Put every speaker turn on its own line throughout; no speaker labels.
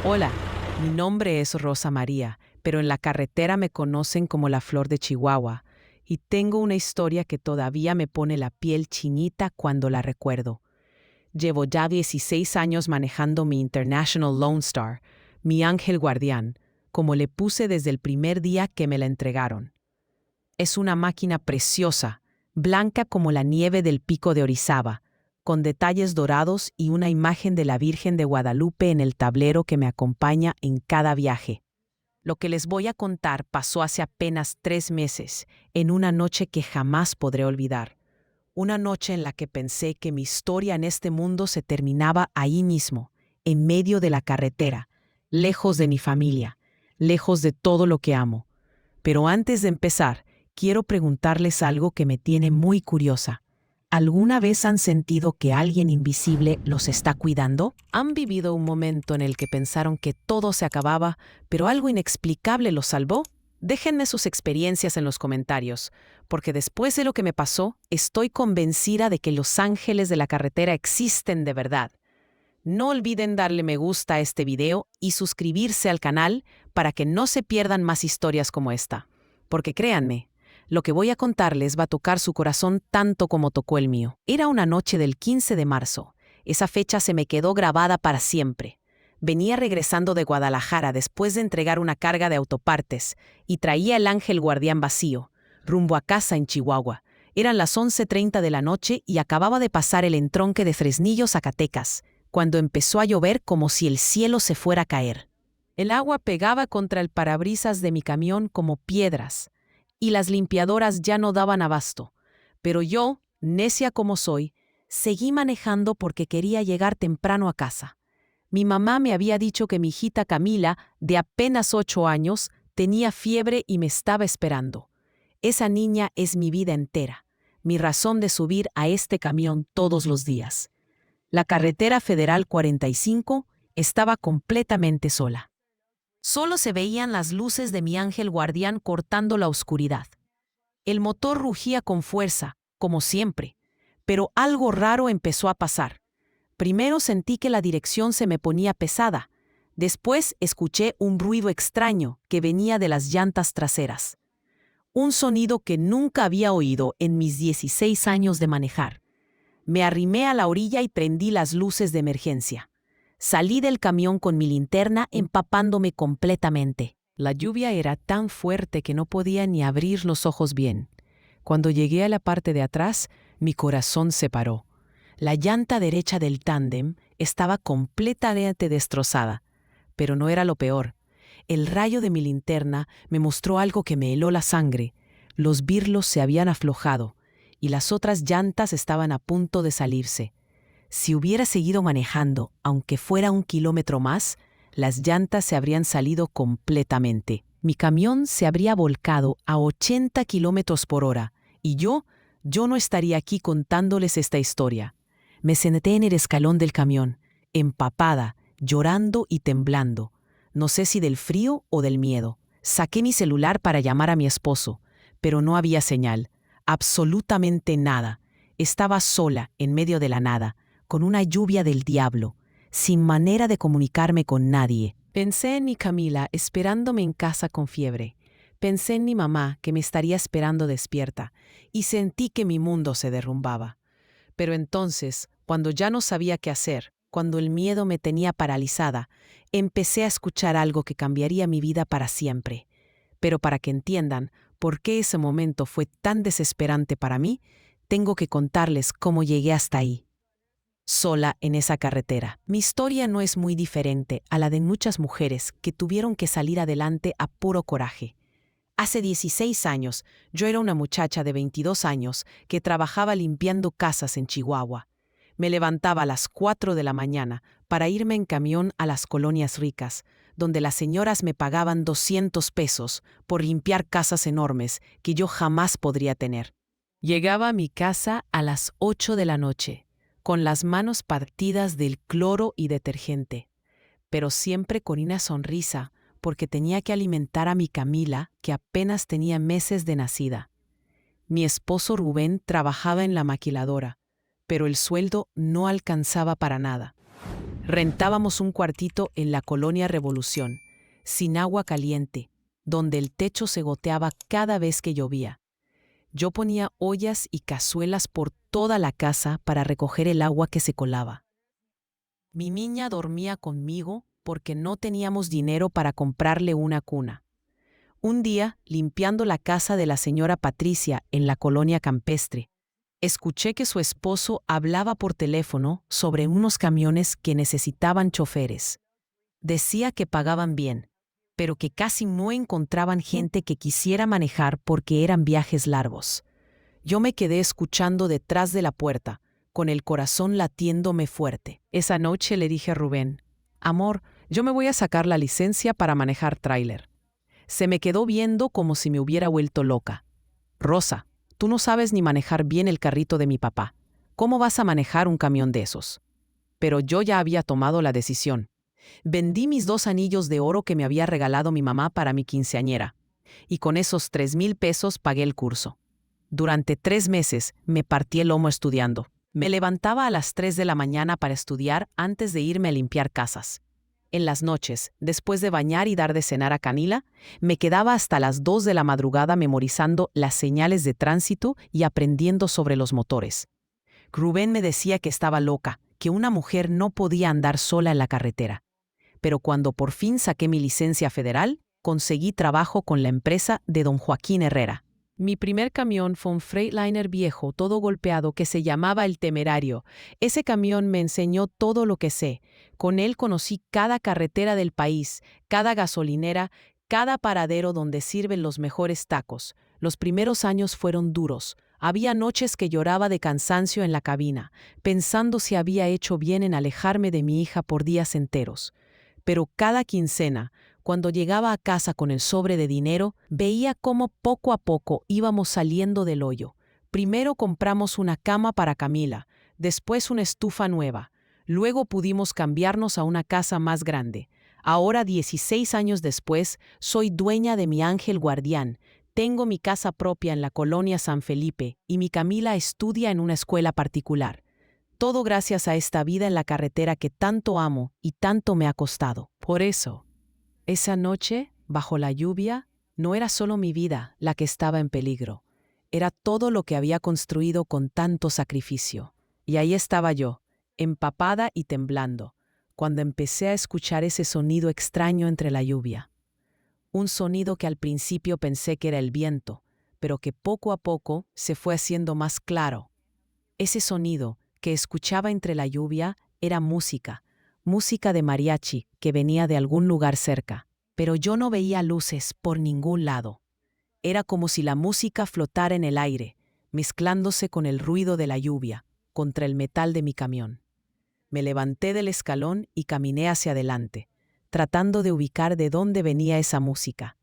Hola, mi nombre es Rosa María, pero en la carretera me conocen como la Flor de Chihuahua, y tengo una historia que todavía me pone la piel chinita cuando la recuerdo. Llevo ya 16 años manejando mi International Lone Star, mi ángel guardián, como le puse desde el primer día que me la entregaron. Es una máquina preciosa, blanca como la nieve del Pico de Orizaba, con detalles dorados y una imagen de la Virgen de Guadalupe en el tablero que me acompaña en cada viaje. Lo que les voy a contar pasó hace apenas 3 meses, en una noche que jamás podré olvidar. Una noche en la que pensé que mi historia en este mundo se terminaba ahí mismo, en medio de la carretera, lejos de mi familia, lejos de todo lo que amo. Pero antes de empezar, quiero preguntarles algo que me tiene muy curiosa. ¿Alguna vez han sentido que alguien invisible los está cuidando? ¿Han vivido un momento en el que pensaron que todo se acababa, pero algo inexplicable los salvó? Déjenme sus experiencias en los comentarios, porque después de lo que me pasó, estoy convencida de que los ángeles de la carretera existen de verdad. No olviden darle me gusta a este video y suscribirse al canal para que no se pierdan más historias como esta. Porque créanme, lo que voy a contarles va a tocar su corazón tanto como tocó el mío. Era una noche del 15 de marzo. Esa fecha se me quedó grabada para siempre. Venía regresando de Guadalajara después de entregar una carga de autopartes y traía el ángel guardián vacío, rumbo a casa en Chihuahua. Eran las 11:30 de la noche y acababa de pasar el entronque de Fresnillo, Zacatecas, cuando empezó a llover como si el cielo se fuera a caer. El agua pegaba contra el parabrisas de mi camión como piedras, y las limpiadoras ya no daban abasto. Pero yo, necia como soy, seguí manejando porque quería llegar temprano a casa. Mi mamá me había dicho que mi hijita Camila, de apenas 8 años, tenía fiebre y me estaba esperando. Esa niña es mi vida entera, mi razón de subir a este camión todos los días. La carretera Federal 45 estaba completamente sola. Solo se veían las luces de mi ángel guardián cortando la oscuridad. El motor rugía con fuerza, como siempre, pero algo raro empezó a pasar. Primero sentí que la dirección se me ponía pesada. Después escuché un ruido extraño que venía de las llantas traseras. Un sonido que nunca había oído en mis 16 años de manejar. Me arrimé a la orilla y prendí las luces de emergencia. Salí del camión con mi linterna empapándome completamente. La lluvia era tan fuerte que no podía ni abrir los ojos bien. Cuando llegué a la parte de atrás, mi corazón se paró. La llanta derecha del tándem estaba completamente destrozada. Pero no era lo peor. El rayo de mi linterna me mostró algo que me heló la sangre. Los birlos se habían aflojado y las otras llantas estaban a punto de salirse. Si hubiera seguido manejando, aunque fuera 1 kilómetro más, las llantas se habrían salido completamente. Mi camión se habría volcado a 80 kilómetros por hora y yo no estaría aquí contándoles esta historia. Me senté en el escalón del camión, empapada, llorando y temblando. No sé si del frío o del miedo. Saqué mi celular para llamar a mi esposo, pero no había señal. Absolutamente nada. Estaba sola en medio de la nada, con una lluvia del diablo, sin manera de comunicarme con nadie. Pensé en mi Camila esperándome en casa con fiebre. Pensé en mi mamá que me estaría esperando despierta y sentí que mi mundo se derrumbaba. Pero entonces, cuando ya no sabía qué hacer, cuando el miedo me tenía paralizada, empecé a escuchar algo que cambiaría mi vida para siempre. Pero para que entiendan por qué ese momento fue tan desesperante para mí, tengo que contarles cómo llegué hasta ahí. Sola en esa carretera. Mi historia no es muy diferente a la de muchas mujeres que tuvieron que salir adelante a puro coraje. Hace 16 años, yo era una muchacha de 22 años que trabajaba limpiando casas en Chihuahua. Me levantaba a las 4 de la mañana para irme en camión a las colonias ricas, donde las señoras me pagaban 200 pesos por limpiar casas enormes que yo jamás podría tener. Llegaba a mi casa a las 8 de la noche, con las manos partidas del cloro y detergente, pero siempre con una sonrisa, porque tenía que alimentar a mi Camila, que apenas tenía meses de nacida. Mi esposo Rubén trabajaba en la maquiladora, pero el sueldo no alcanzaba para nada. Rentábamos un cuartito en la colonia Revolución, sin agua caliente, donde el techo se goteaba cada vez que llovía. Yo ponía ollas y cazuelas por toda la casa para recoger el agua que se colaba. Mi niña dormía conmigo porque no teníamos dinero para comprarle una cuna. Un día, limpiando la casa de la señora Patricia en la colonia campestre, escuché que su esposo hablaba por teléfono sobre unos camiones que necesitaban choferes. Decía que pagaban bien, pero que casi no encontraban gente que quisiera manejar porque eran viajes largos. Yo me quedé escuchando detrás de la puerta, con el corazón latiéndome fuerte. Esa noche le dije a Rubén: «Amor, yo me voy a sacar la licencia para manejar tráiler». Se me quedó viendo como si me hubiera vuelto loca. «Rosa, tú no sabes ni manejar bien el carrito de mi papá. ¿Cómo vas a manejar un camión de esos?». Pero yo ya había tomado la decisión. Vendí mis 2 anillos de oro que me había regalado mi mamá para mi quinceañera, y con esos 3,000 pesos pagué el curso. Durante 3 meses me partí el lomo estudiando. Me levantaba a las 3 de la mañana para estudiar antes de irme a limpiar casas. En las noches, después de bañar y dar de cenar a Canila, me quedaba hasta las 2 de la madrugada memorizando las señales de tránsito y aprendiendo sobre los motores. Rubén me decía que estaba loca, que una mujer no podía andar sola en la carretera. Pero cuando por fin saqué mi licencia federal, conseguí trabajo con la empresa de don Joaquín Herrera. Mi primer camión fue un Freightliner viejo, todo golpeado, que se llamaba El Temerario. Ese camión me enseñó todo lo que sé. Con él conocí cada carretera del país, cada gasolinera, cada paradero donde sirven los mejores tacos. Los primeros años fueron duros. Había noches que lloraba de cansancio en la cabina, pensando si había hecho bien en alejarme de mi hija por días enteros. Pero cada quincena, cuando llegaba a casa con el sobre de dinero, veía cómo poco a poco íbamos saliendo del hoyo. Primero compramos una cama para Camila, después una estufa nueva. Luego pudimos cambiarnos a una casa más grande. Ahora, 16 años después, soy dueña de mi ángel guardián. Tengo mi casa propia en la colonia San Felipe y mi Camila estudia en una escuela particular. Todo gracias a esta vida en la carretera que tanto amo y tanto me ha costado. Por eso, esa noche, bajo la lluvia, no era solo mi vida la que estaba en peligro. Era todo lo que había construido con tanto sacrificio. Y ahí estaba yo, empapada y temblando, cuando empecé a escuchar ese sonido extraño entre la lluvia. Un sonido que al principio pensé que era el viento, pero que poco a poco se fue haciendo más claro. Ese sonido que escuchaba entre la lluvia era música de mariachi que venía de algún lugar cerca, pero yo no veía luces por ningún lado. Era como si la música flotara en el aire, mezclándose con el ruido de la lluvia, contra el metal de mi camión. Me levanté del escalón y caminé hacia adelante, tratando de ubicar de dónde venía esa música.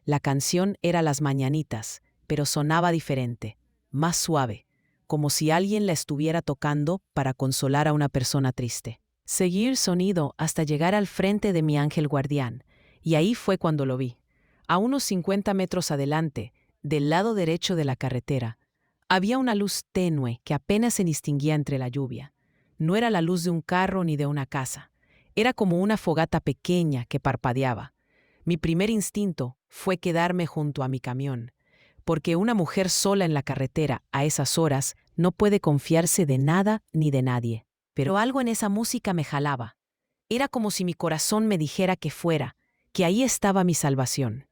La canción era Las Mañanitas, pero sonaba diferente, más suave, como si alguien la estuviera tocando para consolar a una persona triste. Seguí el sonido hasta llegar al frente de mi ángel guardián, y ahí fue cuando lo vi. A unos 50 metros adelante, del lado derecho de la carretera, había una luz tenue que apenas se distinguía entre la lluvia. No era la luz de un carro ni de una casa. Era como una fogata pequeña que parpadeaba. Mi primer instinto fue quedarme junto a mi camión, porque una mujer sola en la carretera a esas horas no puede confiarse de nada ni de nadie. Pero algo en esa música me jalaba. Era como si mi corazón me dijera que fuera, que ahí estaba mi salvación.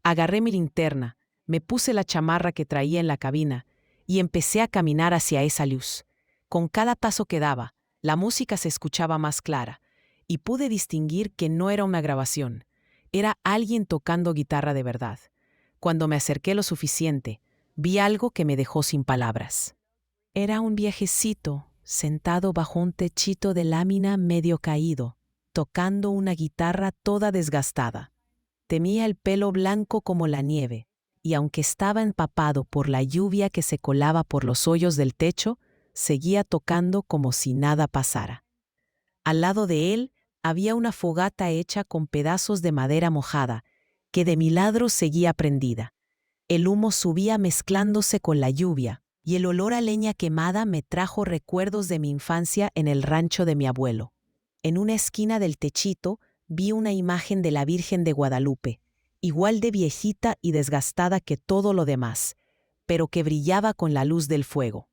Agarré mi linterna, me puse la chamarra que traía en la cabina y empecé a caminar hacia esa luz. Con cada paso que daba, la música se escuchaba más clara y pude distinguir que no era una grabación. Era alguien tocando guitarra de verdad. Cuando me acerqué lo suficiente, vi algo que me dejó sin palabras. Era un viejecito sentado bajo un techito de lámina medio caído, tocando una guitarra toda desgastada. Tenía el pelo blanco como la nieve, y aunque estaba empapado por la lluvia que se colaba por los hoyos del techo, seguía tocando como si nada pasara. Al lado de él había una fogata hecha con pedazos de madera mojada, que de milagro seguía prendida. El humo subía mezclándose con la lluvia, y el olor a leña quemada me trajo recuerdos de mi infancia en el rancho de mi abuelo. en una esquina del techito, vi una imagen de la Virgen de Guadalupe, igual de viejita y desgastada que todo lo demás, pero que brillaba con la luz del fuego.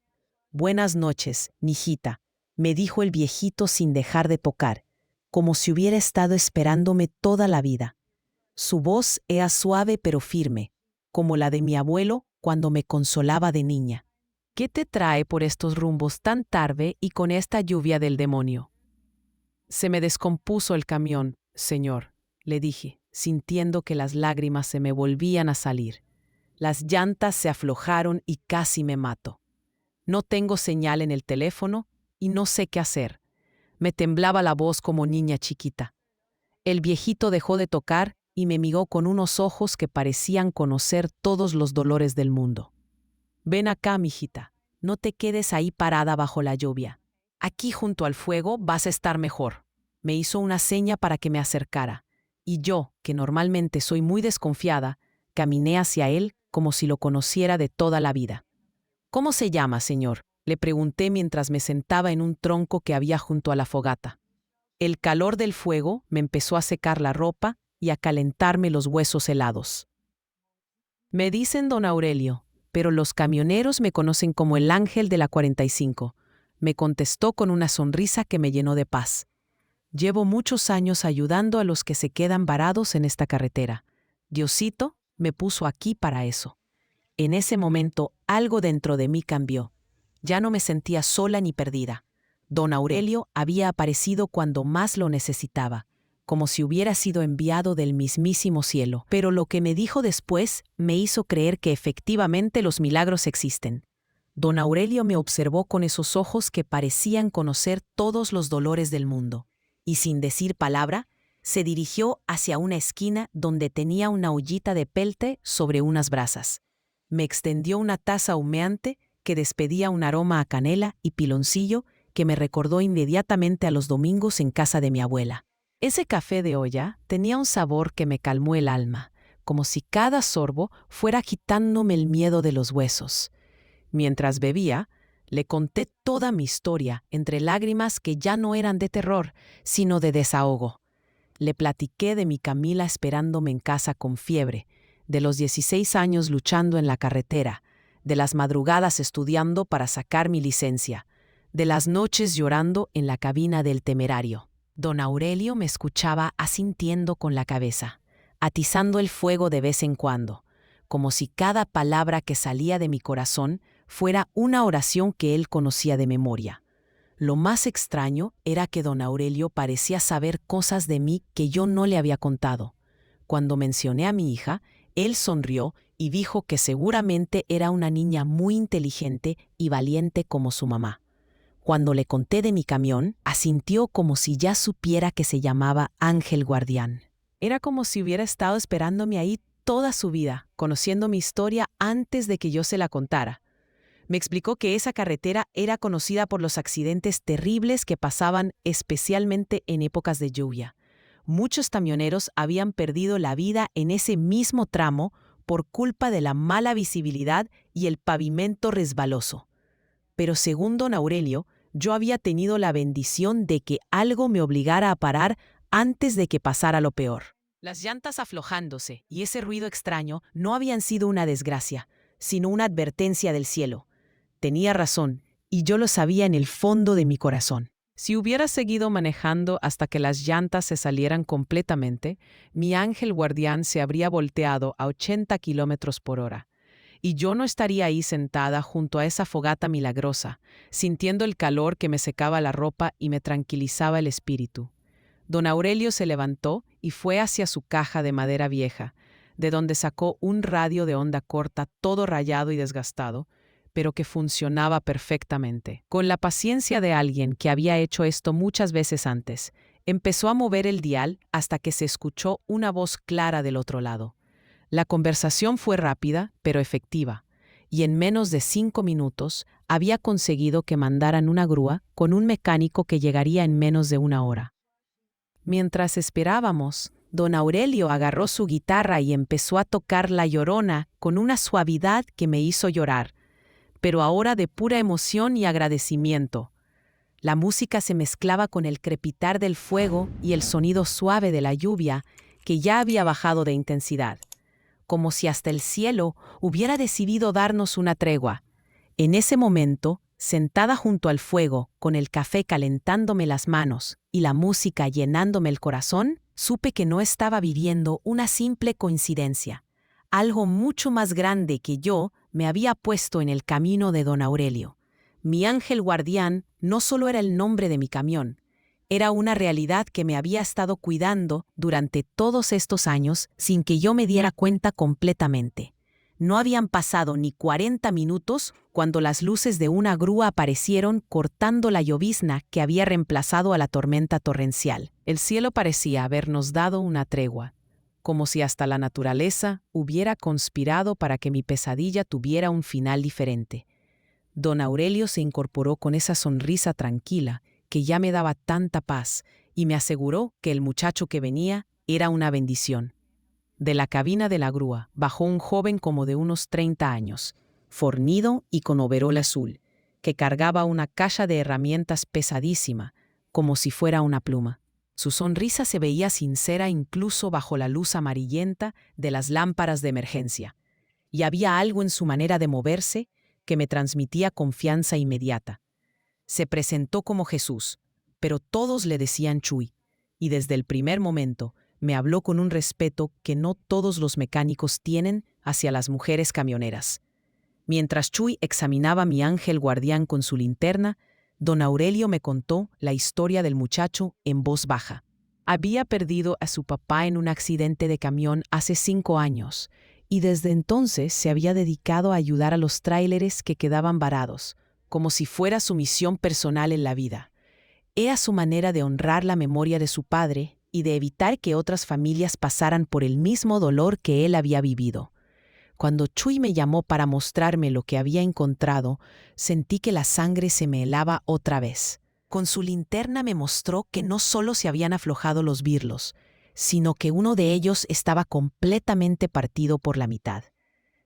«Buenas noches, mijita», me dijo el viejito sin dejar de tocar, como si hubiera estado esperándome toda la vida. Su voz era suave pero firme, como la de mi abuelo cuando me consolaba de niña. «¿Qué te trae por estos rumbos tan tarde y con esta lluvia del demonio?» «Se me descompuso el camión, señor», le dije, sintiendo que las lágrimas se me volvían a salir. «Las llantas se aflojaron y casi me mato. No tengo señal en el teléfono y no sé qué hacer». Me temblaba la voz como niña chiquita. El viejito dejó de tocar y me miró con unos ojos que parecían conocer todos los dolores del mundo. «Ven acá, mijita. No te quedes ahí parada bajo la lluvia. Aquí junto al fuego vas a estar mejor». Me hizo una seña para que me acercara, y yo, que normalmente soy muy desconfiada, caminé hacia él como si lo conociera de toda la vida. «¿Cómo se llama, señor?», le pregunté mientras me sentaba en un tronco que había junto a la fogata. El calor del fuego me empezó a secar la ropa y a calentarme los huesos helados. «Me dicen don Aurelio, pero los camioneros me conocen como el ángel de la 45», me contestó con una sonrisa que me llenó de paz. «Llevo muchos años ayudando a los que se quedan varados en esta carretera. Diosito me puso aquí para eso». En ese momento, algo dentro de mí cambió. Ya no me sentía sola ni perdida. Don Aurelio había aparecido cuando más lo necesitaba, como si hubiera sido enviado del mismísimo cielo. Pero lo que me dijo después me hizo creer que efectivamente los milagros existen. Don Aurelio me observó con esos ojos que parecían conocer todos los dolores del mundo, y sin decir palabra, se dirigió hacia una esquina donde tenía una ollita de pelte sobre unas brasas. Me extendió una taza humeante que despedía un aroma a canela y piloncillo que me recordó inmediatamente a los domingos en casa de mi abuela. Ese café de olla tenía un sabor que me calmó el alma, como si cada sorbo fuera quitándome el miedo de los huesos. Mientras bebía, le conté toda mi historia, entre lágrimas que ya no eran de terror, sino de desahogo. Le platiqué de mi Camila esperándome en casa con fiebre, de los 16 años luchando en la carretera, de las madrugadas estudiando para sacar mi licencia, de las noches llorando en la cabina del Temerario. Don Aurelio me escuchaba asintiendo con la cabeza, atizando el fuego de vez en cuando, como si cada palabra que salía de mi corazón fuera una oración que él conocía de memoria. Lo más extraño era que don Aurelio parecía saber cosas de mí que yo no le había contado. Cuando mencioné a mi hija, él sonrió y dijo que seguramente era una niña muy inteligente y valiente como su mamá. Cuando le conté de mi camión, asintió como si ya supiera que se llamaba Ángel Guardián. Era como si hubiera estado esperándome ahí toda su vida, conociendo mi historia antes de que yo se la contara. Me explicó que esa carretera era conocida por los accidentes terribles que pasaban especialmente en épocas de lluvia. Muchos camioneros habían perdido la vida en ese mismo tramo por culpa de la mala visibilidad y el pavimento resbaloso. Pero según don Aurelio, yo había tenido la bendición de que algo me obligara a parar antes de que pasara lo peor. Las llantas aflojándose y ese ruido extraño no habían sido una desgracia, sino una advertencia del cielo. Tenía razón, y yo lo sabía en el fondo de mi corazón. Si hubiera seguido manejando hasta que las llantas se salieran completamente, mi ángel guardián se habría volteado a 80 kilómetros por hora. Y yo no estaría ahí sentada junto a esa fogata milagrosa, sintiendo el calor que me secaba la ropa y me tranquilizaba el espíritu. Don Aurelio se levantó y fue hacia su caja de madera vieja, de donde sacó un radio de onda corta todo rayado y desgastado, pero que funcionaba perfectamente. Con la paciencia de alguien que había hecho esto muchas veces antes, empezó a mover el dial hasta que se escuchó una voz clara del otro lado. La conversación fue rápida, pero efectiva, y en menos de 5 minutos había conseguido que mandaran una grúa con un mecánico que llegaría en menos de 1 hora. Mientras esperábamos, don Aurelio agarró su guitarra y empezó a tocar La Llorona con una suavidad que me hizo llorar, pero ahora de pura emoción y agradecimiento. La música se mezclaba con el crepitar del fuego y el sonido suave de la lluvia, que ya había bajado de intensidad, como si hasta el cielo hubiera decidido darnos una tregua. En ese momento, sentada junto al fuego, con el café calentándome las manos y la música llenándome el corazón, supe que no estaba viviendo una simple coincidencia. Algo mucho más grande que yo me había puesto en el camino de don Aurelio. Mi ángel guardián no solo era el nombre de mi camión, era una realidad que me había estado cuidando durante todos estos años sin que yo me diera cuenta completamente. No habían pasado ni 40 minutos cuando las luces de una grúa aparecieron cortando la llovizna que había reemplazado a la tormenta torrencial. El cielo parecía habernos dado una tregua, como si hasta la naturaleza hubiera conspirado para que mi pesadilla tuviera un final diferente. Don Aurelio se incorporó con esa sonrisa tranquila que ya me daba tanta paz y me aseguró que el muchacho que venía era una bendición. De la cabina de la grúa bajó un joven como de unos 30 años, fornido y con overol azul, que cargaba una caja de herramientas pesadísima, como si fuera una pluma. Su sonrisa se veía sincera incluso bajo la luz amarillenta de las lámparas de emergencia, y había algo en su manera de moverse que me transmitía confianza inmediata. Se presentó como Jesús, pero todos le decían Chuy, y desde el primer momento me habló con un respeto que no todos los mecánicos tienen hacia las mujeres camioneras. Mientras Chuy examinaba a mi ángel guardián con su linterna, don Aurelio me contó la historia del muchacho en voz baja. Había perdido a su papá en un accidente de camión hace 5 años, y desde entonces se había dedicado a ayudar a los tráileres que quedaban varados, como si fuera su misión personal en la vida. Era su manera de honrar la memoria de su padre y de evitar que otras familias pasaran por el mismo dolor que él había vivido. Cuando Chuy me llamó para mostrarme lo que había encontrado, sentí que la sangre se me helaba otra vez. Con su linterna me mostró que no solo se habían aflojado los birlos, sino que uno de ellos estaba completamente partido por la mitad.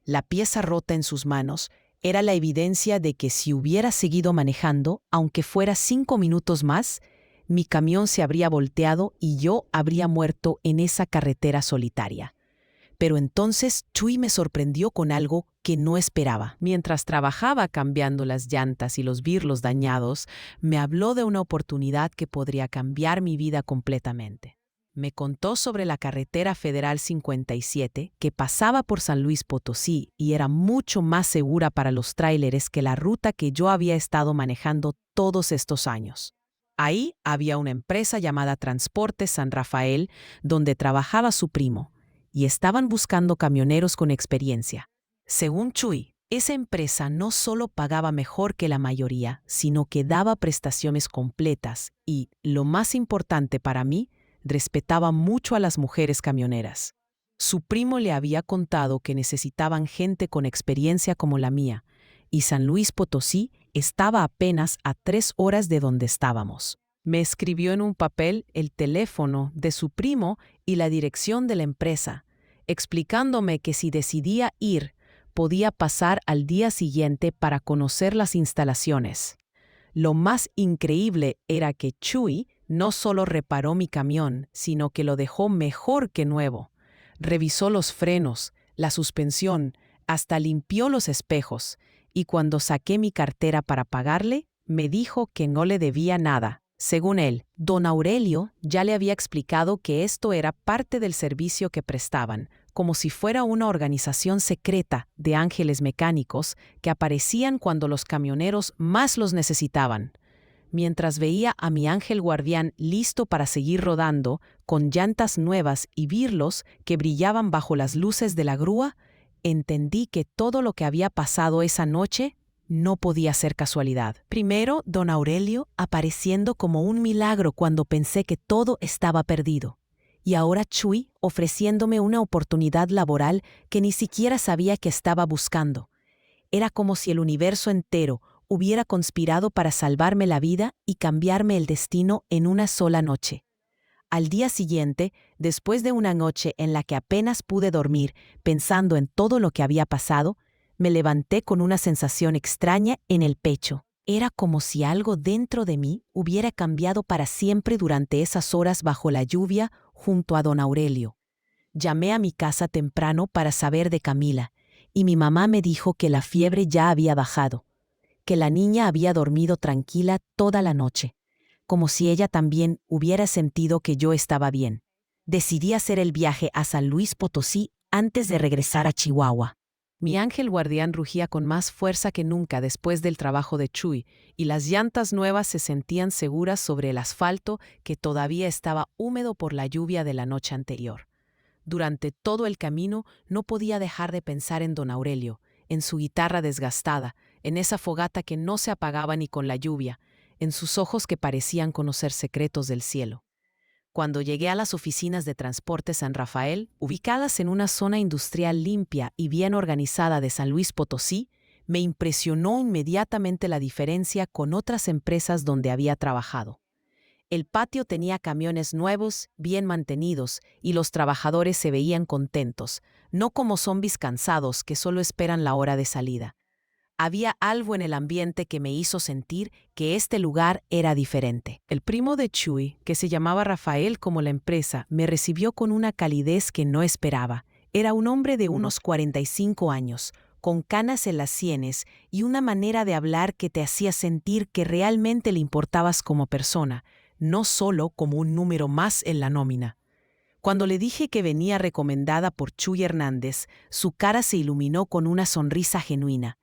La pieza rota en sus manos era la evidencia de que si hubiera seguido manejando, aunque fuera 5 minutos más, mi camión se habría volteado y yo habría muerto en esa carretera solitaria. Pero entonces Chuy me sorprendió con algo que no esperaba. Mientras trabajaba cambiando las llantas y los birlos dañados, me habló de una oportunidad que podría cambiar mi vida completamente. Me contó sobre la carretera Federal 57 que pasaba por San Luis Potosí y era mucho más segura para los tráileres que la ruta que yo había estado manejando todos estos años. Ahí había una empresa llamada Transportes San Rafael donde trabajaba su primo, y estaban buscando camioneros con experiencia. Según Chuy, esa empresa no solo pagaba mejor que la mayoría, sino que daba prestaciones completas y, lo más importante para mí, respetaba mucho a las mujeres camioneras. Su primo le había contado que necesitaban gente con experiencia como la mía, y San Luis Potosí estaba apenas a 3 horas de donde estábamos. Me escribió en un papel el teléfono de su primo y la dirección de la empresa, explicándome que si decidía ir, podía pasar al día siguiente para conocer las instalaciones. Lo más increíble era que Chuy no solo reparó mi camión, sino que lo dejó mejor que nuevo. Revisó los frenos, la suspensión, hasta limpió los espejos, y cuando saqué mi cartera para pagarle, me dijo que no le debía nada. Según él, don Aurelio ya le había explicado que esto era parte del servicio que prestaban, como si fuera una organización secreta de ángeles mecánicos que aparecían cuando los camioneros más los necesitaban. Mientras veía a mi ángel guardián listo para seguir rodando, con llantas nuevas y birlos que brillaban bajo las luces de la grúa, entendí que todo lo que había pasado esa noche no podía ser casualidad. Primero, don Aurelio apareciendo como un milagro cuando pensé que todo estaba perdido. Y ahora Chuy ofreciéndome una oportunidad laboral que ni siquiera sabía que estaba buscando. Era como si el universo entero hubiera conspirado para salvarme la vida y cambiarme el destino en una sola noche. Al día siguiente, después de una noche en la que apenas pude dormir pensando en todo lo que había pasado, me levanté con una sensación extraña en el pecho. Era como si algo dentro de mí hubiera cambiado para siempre durante esas horas bajo la lluvia junto a don Aurelio. Llamé a mi casa temprano para saber de Camila, y mi mamá me dijo que la fiebre ya había bajado, que la niña había dormido tranquila toda la noche, como si ella también hubiera sentido que yo estaba bien. Decidí hacer el viaje a San Luis Potosí antes de regresar a Chihuahua. Mi ángel guardián rugía con más fuerza que nunca después del trabajo de Chuy, y las llantas nuevas se sentían seguras sobre el asfalto que todavía estaba húmedo por la lluvia de la noche anterior. Durante todo el camino no podía dejar de pensar en don Aurelio, en su guitarra desgastada, en esa fogata que no se apagaba ni con la lluvia, en sus ojos que parecían conocer secretos del cielo. Cuando llegué a las oficinas de Transporte San Rafael, ubicadas en una zona industrial limpia y bien organizada de San Luis Potosí, me impresionó inmediatamente la diferencia con otras empresas donde había trabajado. El patio tenía camiones nuevos, bien mantenidos, y los trabajadores se veían contentos, no como zombis cansados que solo esperan la hora de salida. Había algo en el ambiente que me hizo sentir que este lugar era diferente. El primo de Chuy, que se llamaba Rafael como la empresa, me recibió con una calidez que no esperaba. Era un hombre de unos 45 años, con canas en las sienes y una manera de hablar que te hacía sentir que realmente le importabas como persona, no solo como un número más en la nómina. Cuando le dije que venía recomendada por Chuy Hernández, su cara se iluminó con una sonrisa genuina.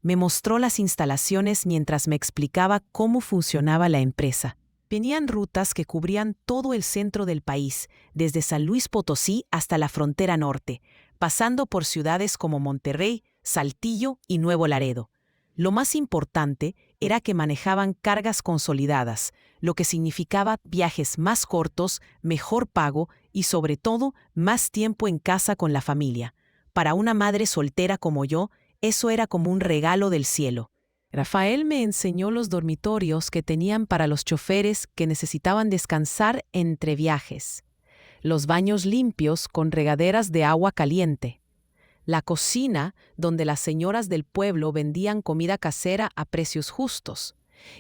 Me mostró las instalaciones mientras me explicaba cómo funcionaba la empresa. Venían rutas que cubrían todo el centro del país, desde San Luis Potosí hasta la frontera norte, pasando por ciudades como Monterrey, Saltillo y Nuevo Laredo. Lo más importante era que manejaban cargas consolidadas, lo que significaba viajes más cortos, mejor pago y, sobre todo, más tiempo en casa con la familia. Para una madre soltera como yo, eso era como un regalo del cielo. Rafael me enseñó los dormitorios que tenían para los choferes que necesitaban descansar entre viajes, los baños limpios con regaderas de agua caliente, la cocina donde las señoras del pueblo vendían comida casera a precios justos,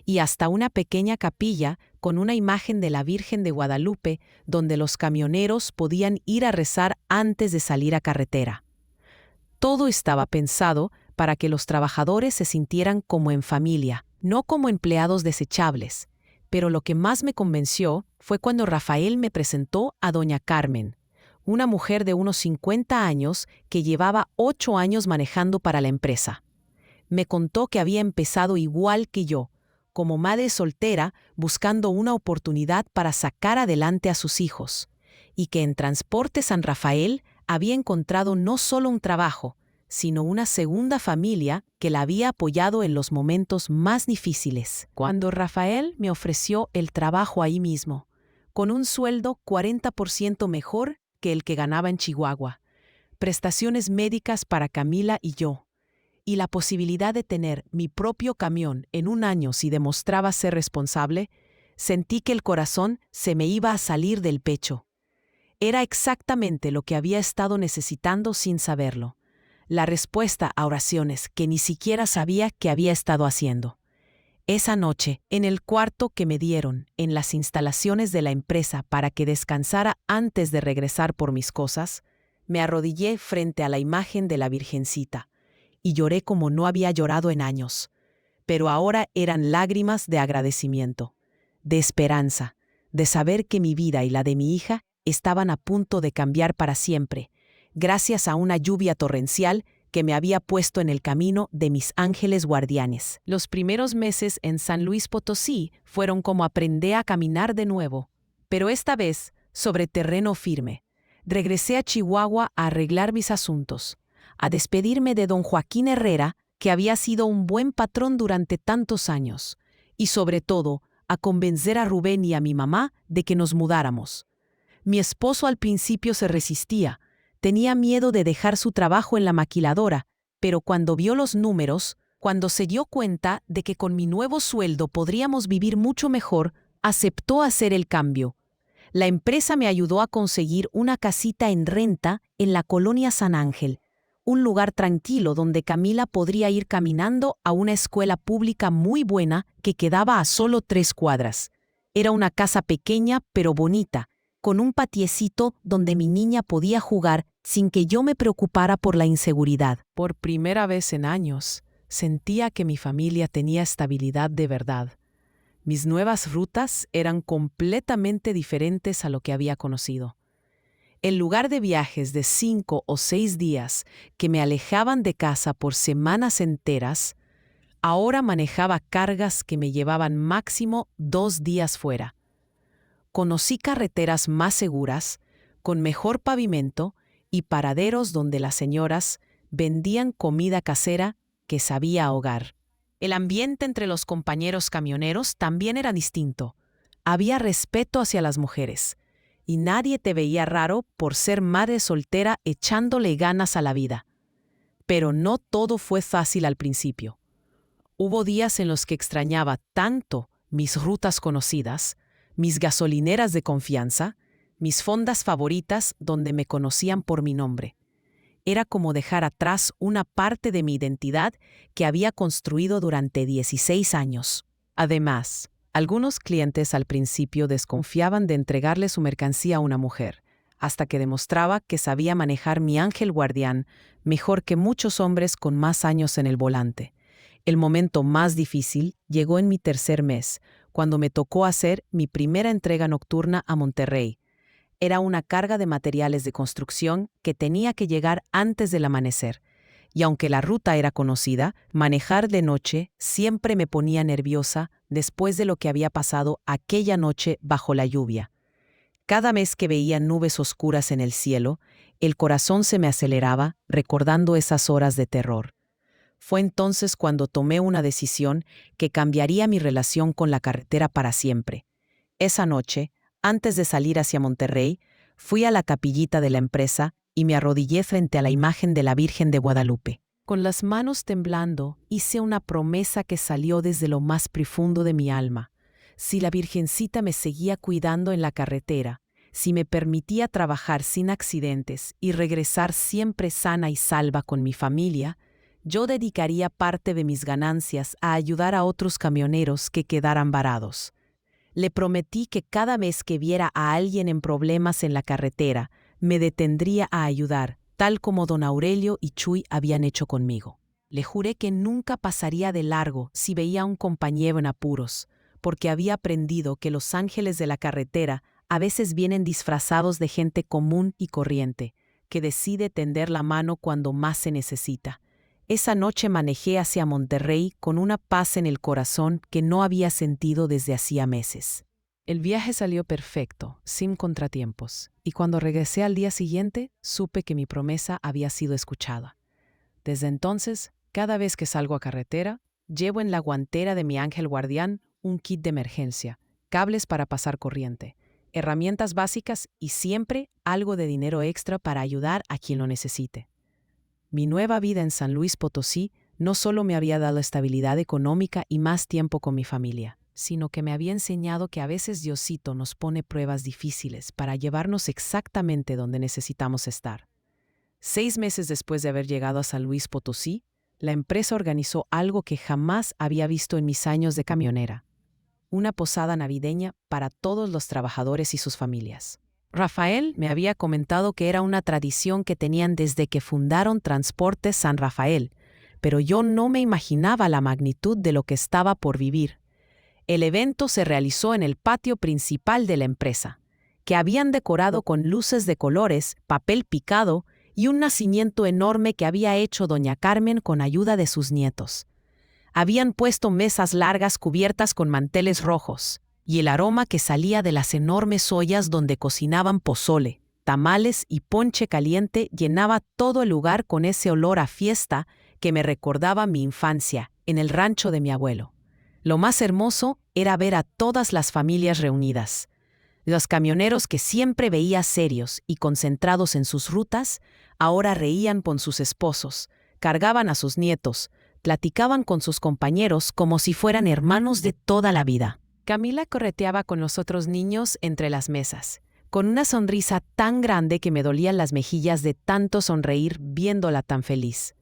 y hasta una pequeña capilla con una imagen de la Virgen de Guadalupe donde los camioneros podían ir a rezar antes de salir a carretera. Todo estaba pensado para que los trabajadores se sintieran como en familia, no como empleados desechables. Pero lo que más me convenció fue cuando Rafael me presentó a doña Carmen, una mujer de unos 50 años que llevaba 8 años manejando para la empresa. Me contó que había empezado igual que yo, como madre soltera buscando una oportunidad para sacar adelante a sus hijos, y que en Transporte San Rafael había encontrado no solo un trabajo, sino una segunda familia que la había apoyado en los momentos más difíciles. Cuando Rafael me ofreció el trabajo ahí mismo, con un sueldo 40% mejor que el que ganaba en Chihuahua, prestaciones médicas para Camila y yo, y la posibilidad de tener mi propio camión en un año si demostraba ser responsable, sentí que el corazón se me iba a salir del pecho. Era exactamente lo que había estado necesitando sin saberlo. La respuesta a oraciones que ni siquiera sabía que había estado haciendo. Esa noche, en el cuarto que me dieron en las instalaciones de la empresa para que descansara antes de regresar por mis cosas, me arrodillé frente a la imagen de la Virgencita y lloré como no había llorado en años. Pero ahora eran lágrimas de agradecimiento, de esperanza, de saber que mi vida y la de mi hija estaban a punto de cambiar para siempre, gracias a una lluvia torrencial que me había puesto en el camino de mis ángeles guardianes. Los primeros meses en San Luis Potosí fueron como aprender a caminar de nuevo, pero esta vez sobre terreno firme. Regresé a Chihuahua a arreglar mis asuntos, a despedirme de don Joaquín Herrera, que había sido un buen patrón durante tantos años, y sobre todo, a convencer a Rubén y a mi mamá de que nos mudáramos. Mi esposo al principio se resistía, tenía miedo de dejar su trabajo en la maquiladora, pero cuando vio los números, cuando se dio cuenta de que con mi nuevo sueldo podríamos vivir mucho mejor, aceptó hacer el cambio. La empresa me ayudó a conseguir una casita en renta en la colonia San Ángel, un lugar tranquilo donde Camila podría ir caminando a una escuela pública muy buena que quedaba a solo 3 cuadras. Era una casa pequeña pero bonita, con un patiecito donde mi niña podía jugar sin que yo me preocupara por la inseguridad. Por primera vez en años, sentía que mi familia tenía estabilidad de verdad. Mis nuevas rutas eran completamente diferentes a lo que había conocido. En lugar de viajes de 5 o 6 días que me alejaban de casa por semanas enteras, ahora manejaba cargas que me llevaban máximo 2 días fuera. Conocí carreteras más seguras, con mejor pavimento y paraderos donde las señoras vendían comida casera que sabía a hogar. El ambiente entre los compañeros camioneros también era distinto. Había respeto hacia las mujeres, y nadie te veía raro por ser madre soltera echándole ganas a la vida. Pero no todo fue fácil al principio. Hubo días en los que extrañaba tanto mis rutas conocidas, mis gasolineras de confianza, mis fondas favoritas donde me conocían por mi nombre. Era como dejar atrás una parte de mi identidad que había construido durante 16 años. Además, algunos clientes al principio desconfiaban de entregarle su mercancía a una mujer, hasta que demostraba que sabía manejar mi ángel guardián mejor que muchos hombres con más años en el volante. El momento más difícil llegó en mi tercer mes, cuando me tocó hacer mi primera entrega nocturna a Monterrey. Era una carga de materiales de construcción que tenía que llegar antes del amanecer. Y aunque la ruta era conocida, manejar de noche siempre me ponía nerviosa después de lo que había pasado aquella noche bajo la lluvia. Cada vez que veía nubes oscuras en el cielo, el corazón se me aceleraba recordando esas horas de terror. Fue entonces cuando tomé una decisión que cambiaría mi relación con la carretera para siempre. Esa noche, antes de salir hacia Monterrey, fui a la capillita de la empresa y me arrodillé frente a la imagen de la Virgen de Guadalupe. Con las manos temblando, hice una promesa que salió desde lo más profundo de mi alma. Si la Virgencita me seguía cuidando en la carretera, si me permitía trabajar sin accidentes y regresar siempre sana y salva con mi familia, yo dedicaría parte de mis ganancias a ayudar a otros camioneros que quedaran varados. Le prometí que cada vez que viera a alguien en problemas en la carretera, me detendría a ayudar, tal como don Aurelio y Chuy habían hecho conmigo. Le juré que nunca pasaría de largo si veía a un compañero en apuros, porque había aprendido que los ángeles de la carretera a veces vienen disfrazados de gente común y corriente, que decide tender la mano cuando más se necesita. Esa noche manejé hacia Monterrey con una paz en el corazón que no había sentido desde hacía meses. El viaje salió perfecto, sin contratiempos, y cuando regresé al día siguiente, supe que mi promesa había sido escuchada. Desde entonces, cada vez que salgo a carretera, llevo en la guantera de mi ángel guardián un kit de emergencia, cables para pasar corriente, herramientas básicas y siempre algo de dinero extra para ayudar a quien lo necesite. Mi nueva vida en San Luis Potosí no solo me había dado estabilidad económica y más tiempo con mi familia, sino que me había enseñado que a veces Diosito nos pone pruebas difíciles para llevarnos exactamente donde necesitamos estar. 6 meses después de haber llegado a San Luis Potosí, la empresa organizó algo que jamás había visto en mis años de camionera: una posada navideña para todos los trabajadores y sus familias. Rafael me había comentado que era una tradición que tenían desde que fundaron Transportes San Rafael, pero yo no me imaginaba la magnitud de lo que estaba por vivir. El evento se realizó en el patio principal de la empresa, que habían decorado con luces de colores, papel picado y un nacimiento enorme que había hecho doña Carmen con ayuda de sus nietos. Habían puesto mesas largas cubiertas con manteles rojos, y el aroma que salía de las enormes ollas donde cocinaban pozole, tamales y ponche caliente llenaba todo el lugar con ese olor a fiesta que me recordaba mi infancia en el rancho de mi abuelo. Lo más hermoso era ver a todas las familias reunidas. Los camioneros que siempre veía serios y concentrados en sus rutas, ahora reían con sus esposos, cargaban a sus nietos, platicaban con sus compañeros como si fueran hermanos de toda la vida. Camila correteaba con los otros niños entre las mesas, con una sonrisa tan grande que me dolían las mejillas de tanto sonreír viéndola tan feliz.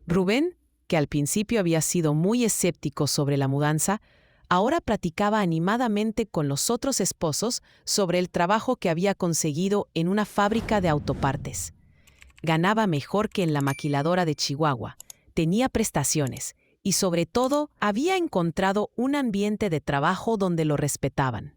Rubén, que al principio había sido muy escéptico sobre la mudanza, ahora platicaba animadamente con los otros esposos sobre el trabajo que había conseguido en una fábrica de autopartes. Ganaba mejor que en la maquiladora de Chihuahua, tenía prestaciones y sobre todo había encontrado un ambiente de trabajo donde lo respetaban.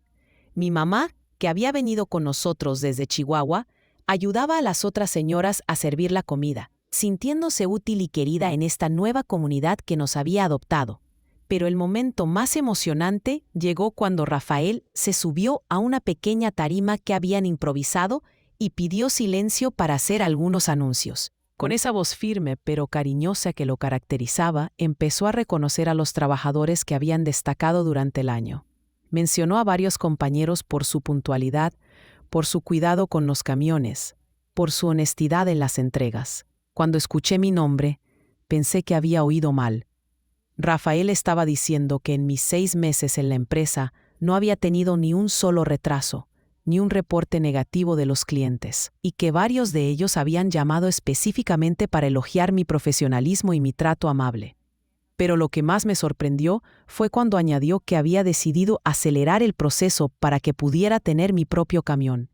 Mi mamá, que había venido con nosotros desde Chihuahua, ayudaba a las otras señoras a servir la comida, sintiéndose útil y querida en esta nueva comunidad que nos había adoptado. Pero el momento más emocionante llegó cuando Rafael se subió a una pequeña tarima que habían improvisado y pidió silencio para hacer algunos anuncios. Con esa voz firme pero cariñosa que lo caracterizaba, empezó a reconocer a los trabajadores que habían destacado durante el año. Mencionó a varios compañeros por su puntualidad, por su cuidado con los camiones, por su honestidad en las entregas. Cuando escuché mi nombre, pensé que había oído mal. Rafael estaba diciendo que en mis 6 meses en la empresa no había tenido ni un solo retraso, ni un reporte negativo de los clientes, y que varios de ellos habían llamado específicamente para elogiar mi profesionalismo y mi trato amable. Pero lo que más me sorprendió fue cuando añadió que había decidido acelerar el proceso para que pudiera tener mi propio camión.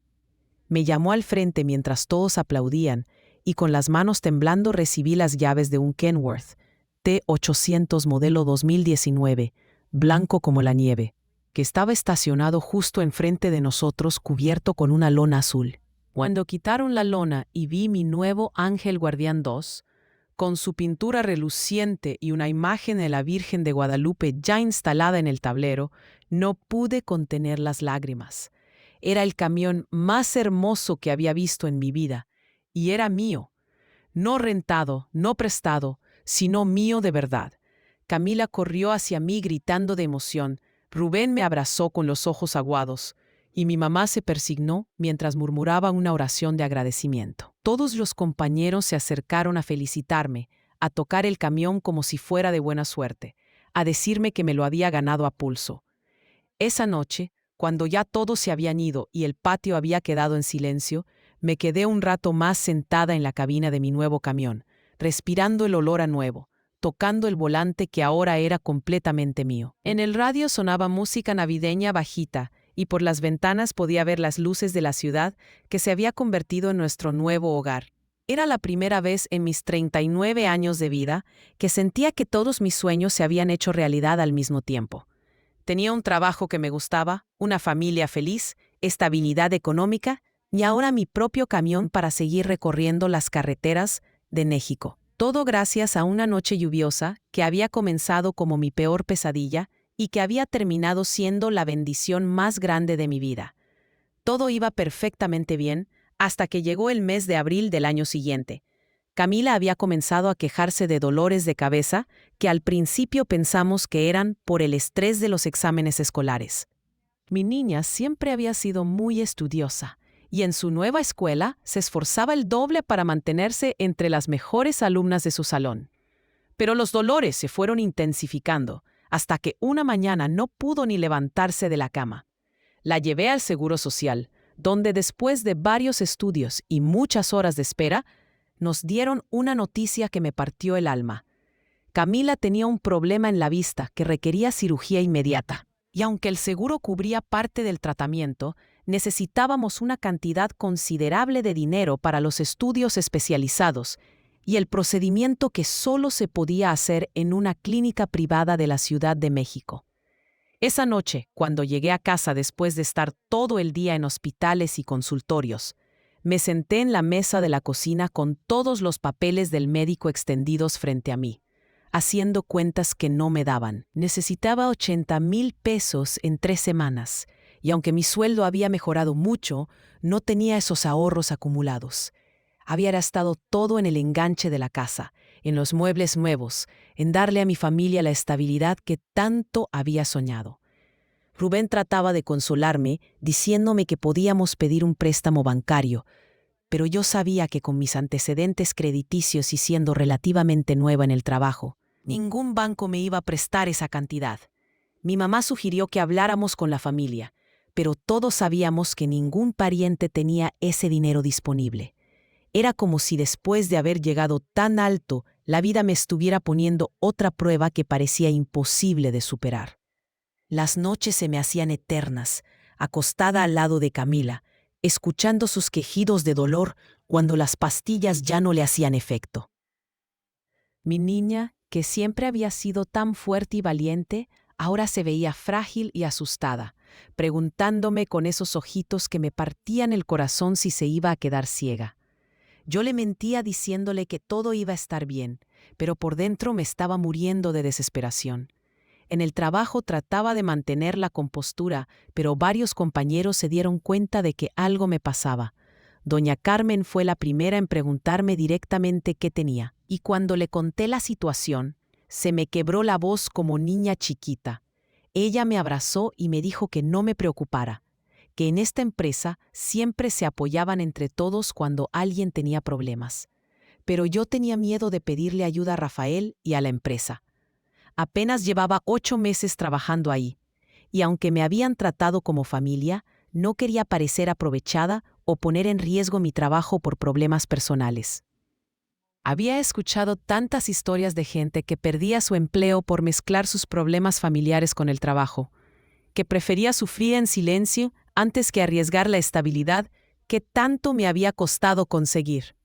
Me llamó al frente mientras todos aplaudían y con las manos temblando recibí las llaves de un Kenworth T800 modelo 2019, blanco como la nieve, que estaba estacionado justo enfrente de nosotros cubierto con una lona azul. Cuando quitaron la lona y vi mi nuevo Ángel Guardián 2, con su pintura reluciente y una imagen de la Virgen de Guadalupe ya instalada en el tablero, no pude contener las lágrimas. Era el camión más hermoso que había visto en mi vida, y era mío. No rentado, no prestado, sino mío de verdad. Camila corrió hacia mí gritando de emoción. Rubén me abrazó con los ojos aguados, y mi mamá se persignó mientras murmuraba una oración de agradecimiento. Todos los compañeros se acercaron a felicitarme, a tocar el camión como si fuera de buena suerte, a decirme que me lo había ganado a pulso. Esa noche, cuando ya todos se habían ido y el patio había quedado en silencio, me quedé un rato más sentada en la cabina de mi nuevo camión, respirando el olor a nuevo, tocando el volante que ahora era completamente mío. En el radio sonaba música navideña bajita y por las ventanas podía ver las luces de la ciudad que se había convertido en nuestro nuevo hogar. Era la primera vez en mis 39 años de vida que sentía que todos mis sueños se habían hecho realidad al mismo tiempo. Tenía un trabajo que me gustaba, una familia feliz, estabilidad económica y ahora mi propio camión para seguir recorriendo las carreteras de México. Todo gracias a una noche lluviosa que había comenzado como mi peor pesadilla y que había terminado siendo la bendición más grande de mi vida. Todo iba perfectamente bien hasta que llegó el mes de abril del año siguiente. Camila había comenzado a quejarse de dolores de cabeza que al principio pensamos que eran por el estrés de los exámenes escolares. Mi niña siempre había sido muy estudiosa y en su nueva escuela se esforzaba el doble para mantenerse entre las mejores alumnas de su salón. Pero los dolores se fueron intensificando hasta que una mañana no pudo ni levantarse de la cama. La llevé al Seguro Social, donde después de varios estudios y muchas horas de espera, nos dieron una noticia que me partió el alma. Camila tenía un problema en la vista que requería cirugía inmediata, y aunque el seguro cubría parte del tratamiento, necesitábamos una cantidad considerable de dinero para los estudios especializados y el procedimiento que solo se podía hacer en una clínica privada de la Ciudad de México. Esa noche, cuando llegué a casa después de estar todo el día en hospitales y consultorios, me senté en la mesa de la cocina con todos los papeles del médico extendidos frente a mí, haciendo cuentas que no me daban. Necesitaba 80,000 pesos en 3 semanas, y aunque mi sueldo había mejorado mucho, no tenía esos ahorros acumulados. Había gastado todo en el enganche de la casa, en los muebles nuevos, en darle a mi familia la estabilidad que tanto había soñado. Rubén trataba de consolarme, diciéndome que podíamos pedir un préstamo bancario, pero yo sabía que con mis antecedentes crediticios y siendo relativamente nueva en el trabajo, ningún banco me iba a prestar esa cantidad. Mi mamá sugirió que habláramos con la familia, pero todos sabíamos que ningún pariente tenía ese dinero disponible. Era como si después de haber llegado tan alto, la vida me estuviera poniendo otra prueba que parecía imposible de superar. Las noches se me hacían eternas, acostada al lado de Camila, escuchando sus quejidos de dolor cuando las pastillas ya no le hacían efecto. Mi niña, que siempre había sido tan fuerte y valiente, ahora se veía frágil y asustada, preguntándome con esos ojitos que me partían el corazón si se iba a quedar ciega. Yo le mentía diciéndole que todo iba a estar bien, pero por dentro me estaba muriendo de desesperación. En el trabajo trataba de mantener la compostura, pero varios compañeros se dieron cuenta de que algo me pasaba. Doña Carmen fue la primera en preguntarme directamente qué tenía, y cuando le conté la situación, se me quebró la voz como niña chiquita. Ella me abrazó y me dijo que no me preocupara, que en esta empresa siempre se apoyaban entre todos cuando alguien tenía problemas. Pero yo tenía miedo de pedirle ayuda a Rafael y a la empresa. Apenas llevaba 8 meses trabajando ahí, y aunque me habían tratado como familia, no quería parecer aprovechada o poner en riesgo mi trabajo por problemas personales. Había escuchado tantas historias de gente que perdía su empleo por mezclar sus problemas familiares con el trabajo, que prefería sufrir en silencio antes que arriesgar la estabilidad que tanto me había costado conseguir.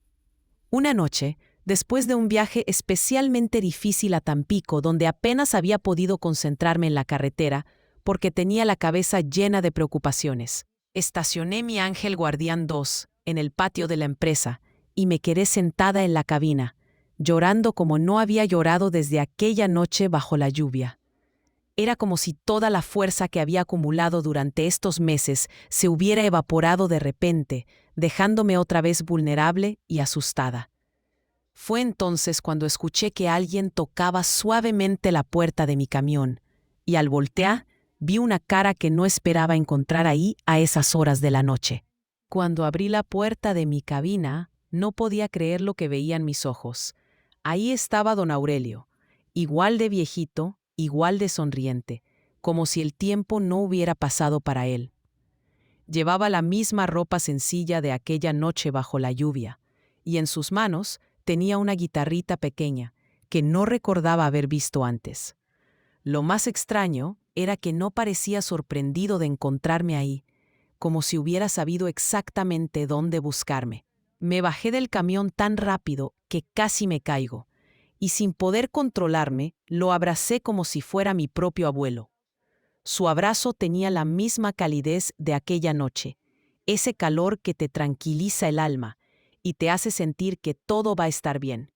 Una noche, después de un viaje especialmente difícil a Tampico, donde apenas había podido concentrarme en la carretera porque tenía la cabeza llena de preocupaciones, estacioné mi Ángel Guardián 2 en el patio de la empresa y me quedé sentada en la cabina, llorando como no había llorado desde aquella noche bajo la lluvia. Era como si toda la fuerza que había acumulado durante estos meses se hubiera evaporado de repente, dejándome otra vez vulnerable y asustada. Fue entonces cuando escuché que alguien tocaba suavemente la puerta de mi camión, y al voltear, vi una cara que no esperaba encontrar ahí a esas horas de la noche. Cuando abrí la puerta de mi cabina, no podía creer lo que veían mis ojos. Ahí estaba don Aurelio, igual de viejito, igual de sonriente, como si el tiempo no hubiera pasado para él. Llevaba la misma ropa sencilla de aquella noche bajo la lluvia, y en sus manos tenía una guitarrita pequeña que no recordaba haber visto antes. Lo más extraño era que no parecía sorprendido de encontrarme ahí, como si hubiera sabido exactamente dónde buscarme. Me bajé del camión tan rápido que casi me caigo, y sin poder controlarme, lo abracé como si fuera mi propio abuelo. Su abrazo tenía la misma calidez de aquella noche, ese calor que te tranquiliza el alma y te hace sentir que todo va a estar bien.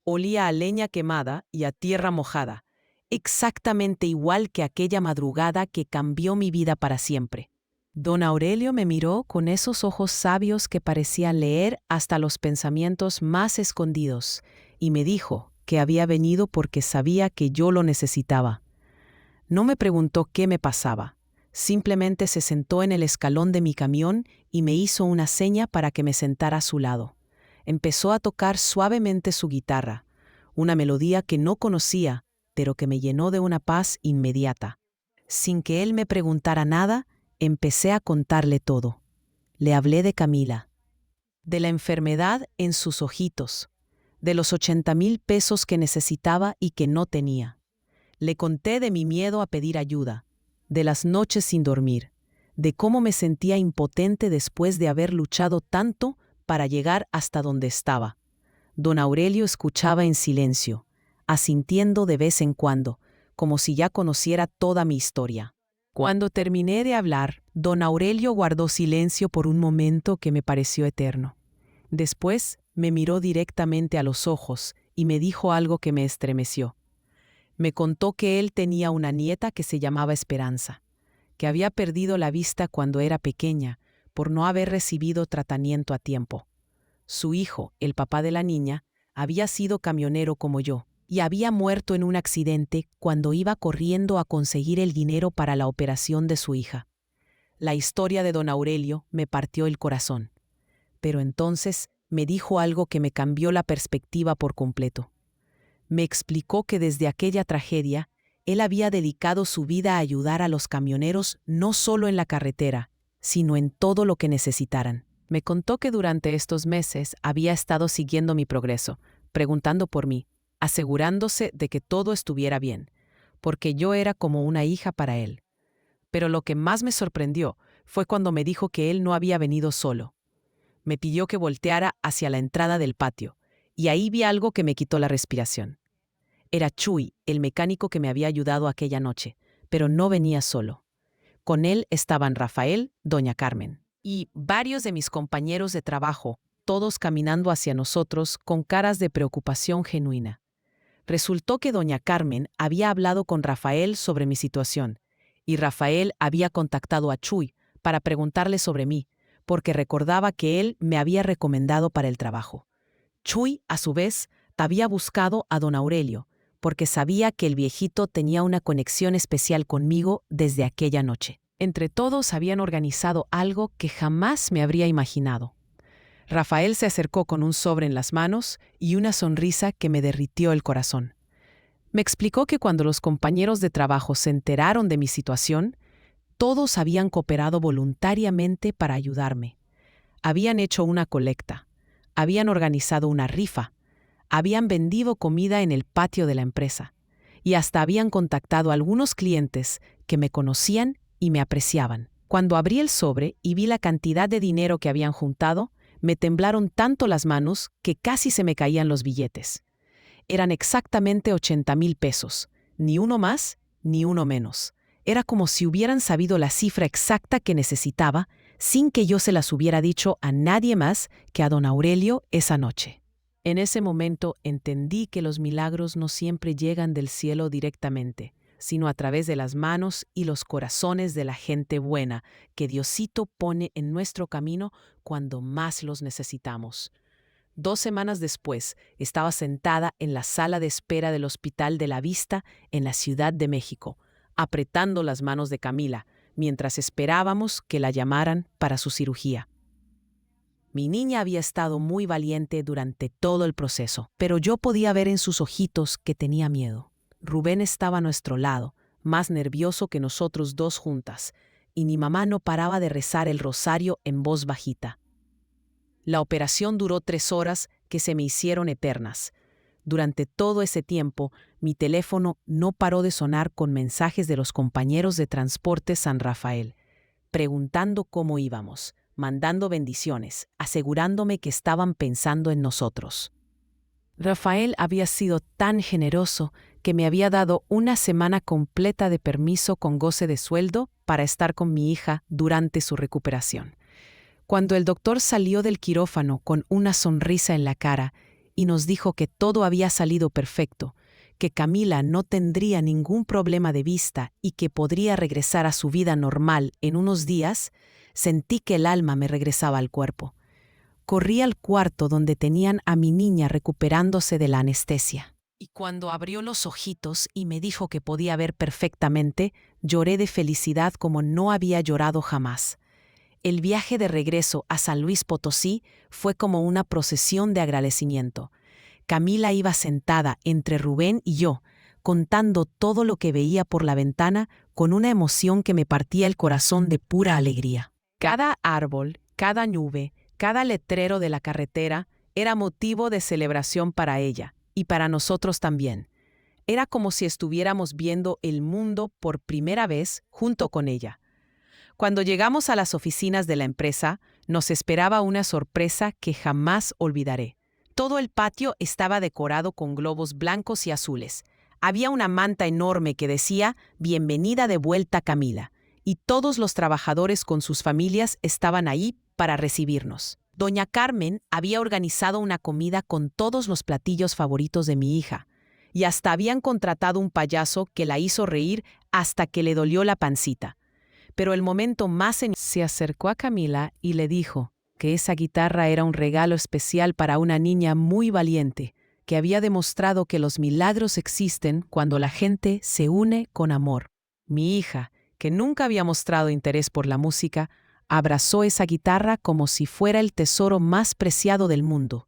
Olía a leña quemada y a tierra mojada, exactamente igual que aquella madrugada que cambió mi vida para siempre. Don Aurelio me miró con esos ojos sabios que parecían leer hasta los pensamientos más escondidos y me dijo que había venido porque sabía que yo lo necesitaba. No me preguntó qué me pasaba, simplemente se sentó en el escalón de mi camión y me hizo una seña para que me sentara a su lado. Empezó a tocar suavemente su guitarra, una melodía que no conocía, pero que me llenó de una paz inmediata. Sin que él me preguntara nada, empecé a contarle todo. Le hablé de Camila, de la enfermedad en sus ojitos, de los 80,000 pesos que necesitaba y que no tenía. Le conté de mi miedo a pedir ayuda, de las noches sin dormir, de cómo me sentía impotente después de haber luchado tanto para llegar hasta donde estaba. Don Aurelio escuchaba en silencio, asintiendo de vez en cuando, como si ya conociera toda mi historia. Cuando terminé de hablar, don Aurelio guardó silencio por un momento que me pareció eterno. Después me miró directamente a los ojos y me dijo algo que me estremeció. Me contó que él tenía una nieta que se llamaba Esperanza, que había perdido la vista cuando era pequeña por no haber recibido tratamiento a tiempo. Su hijo, el papá de la niña, había sido camionero como yo y había muerto en un accidente cuando iba corriendo a conseguir el dinero para la operación de su hija. La historia de don Aurelio me partió el corazón, pero entonces me dijo algo que me cambió la perspectiva por completo. Me explicó que desde aquella tragedia, Él había dedicado su vida a ayudar a los camioneros no solo en la carretera, sino en todo lo que necesitaran. Me contó que durante estos meses había estado siguiendo mi progreso, preguntando por mí, asegurándose de que todo estuviera bien, porque yo era como una hija para él. Pero lo que más me sorprendió fue cuando me dijo que él no había venido solo. Me pidió que volteara hacia la entrada del patio, y ahí vi algo que me quitó la respiración. Era Chuy, el mecánico que me había ayudado aquella noche, pero no venía solo. Con él estaban Rafael, doña Carmen, y varios de mis compañeros de trabajo, todos caminando hacia nosotros con caras de preocupación genuina. Resultó que doña Carmen había hablado con Rafael sobre mi situación, y Rafael había contactado a Chuy para preguntarle sobre mí, porque recordaba que él me había recomendado para el trabajo. Chuy, a su vez, había buscado a don Aurelio, porque sabía que el viejito tenía una conexión especial conmigo desde aquella noche. Entre todos habían organizado algo que jamás me habría imaginado. Rafael se acercó con un sobre en las manos y una sonrisa que me derritió el corazón. Me explicó que cuando los compañeros de trabajo se enteraron de mi situación, todos habían cooperado voluntariamente para ayudarme. Habían hecho una colecta, habían organizado una rifa, habían vendido comida en el patio de la empresa y hasta habían contactado a algunos clientes que me conocían y me apreciaban. Cuando abrí el sobre y vi la cantidad de dinero que habían juntado, me temblaron tanto las manos que casi se me caían los billetes. Eran exactamente 80,000 pesos, ni uno más ni uno menos. Era como si hubieran sabido la cifra exacta que necesitaba sin que yo se las hubiera dicho a nadie más que a don Aurelio esa noche. En ese momento entendí que los milagros no siempre llegan del cielo directamente, sino a través de las manos y los corazones de la gente buena que Diosito pone en nuestro camino cuando más los necesitamos. 2 semanas después, estaba sentada en la sala de espera del Hospital de la Vista en la Ciudad de México, apretando las manos de Camila, mientras esperábamos que la llamaran para su cirugía. Mi niña había estado muy valiente durante todo el proceso, pero yo podía ver en sus ojitos que tenía miedo. Rubén estaba a nuestro lado, más nervioso que nosotros dos juntas, y mi mamá no paraba de rezar el rosario en voz bajita. La operación duró 3 horas que se me hicieron eternas. Durante todo ese tiempo, mi teléfono no paró de sonar con mensajes de los compañeros de Transporte San Rafael, preguntando cómo íbamos, mandando bendiciones, asegurándome que estaban pensando en nosotros. Rafael había sido tan generoso que me había dado una semana completa de permiso con goce de sueldo para estar con mi hija durante su recuperación. Cuando el doctor salió del quirófano con una sonrisa en la cara y nos dijo que todo había salido perfecto, que Camila no tendría ningún problema de vista y que podría regresar a su vida normal en unos días, sentí que el alma me regresaba al cuerpo. Corrí al cuarto donde tenían a mi niña recuperándose de la anestesia. Y cuando abrió los ojitos y me dijo que podía ver perfectamente, lloré de felicidad como no había llorado jamás. El viaje de regreso a San Luis Potosí fue como una procesión de agradecimiento. Camila iba sentada entre Rubén y yo, contando todo lo que veía por la ventana con una emoción que me partía el corazón de pura alegría. Cada árbol, cada nube, cada letrero de la carretera era motivo de celebración para ella y para nosotros también. Era como si estuviéramos viendo el mundo por primera vez junto con ella. Cuando llegamos a las oficinas de la empresa, nos esperaba una sorpresa que jamás olvidaré. Todo el patio estaba decorado con globos blancos y azules. Había una manta enorme que decía «Bienvenida de vuelta, Camila», y todos los trabajadores con sus familias estaban ahí para recibirnos. Doña Carmen había organizado una comida con todos los platillos favoritos de mi hija, y hasta habían contratado un payaso que la hizo reír hasta que le dolió la pancita. Pero el momento más se acercó a Camila y le dijo que esa guitarra era un regalo especial para una niña muy valiente, que había demostrado que los milagros existen cuando la gente se une con amor. Mi hija, que nunca había mostrado interés por la música, abrazó esa guitarra como si fuera el tesoro más preciado del mundo.